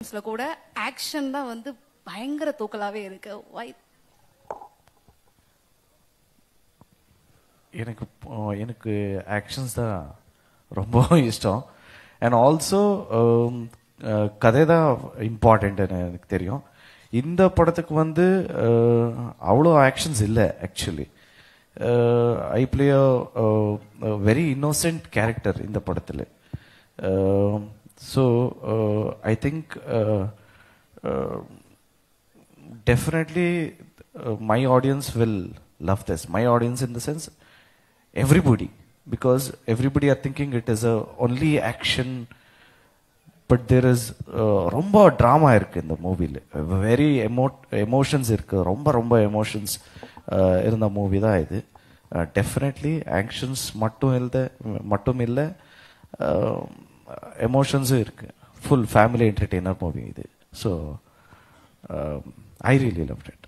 கூட ஆக்ஷன் தான் வந்து பயங்கர தூக்கலாவே இருக்கு. வை? எனக்கு ஆக்ஷன்ஸ் தான் ரொம்ப இஷ்டம். அண்ட் ஆல்சோ கதை தான் இம்பார்ட்டன்ட்னு எனக்கு தெரியும். இந்த படத்துக்கு வந்து அவ்வளோ ஆக்ஷன்ஸ் இல்லை actually. I play very innocent character இந்த படத்தில். So I think definitely my audience will love this. My audience in the sense everybody, because everybody are thinking it is a only action, but there is ரொம்ப drama இருக்கு இந்த மூவில. Very emotions இருக்கு, ரொம்ப emotions இருந்த movie தான் இது. Definitely actions மட்டும் இல்லை, எமோஷன்ஸும் இருக்கு. ஃபுல் ஃபேமிலி என்டர்டெய்னர் மூவி இது. So I really loved it.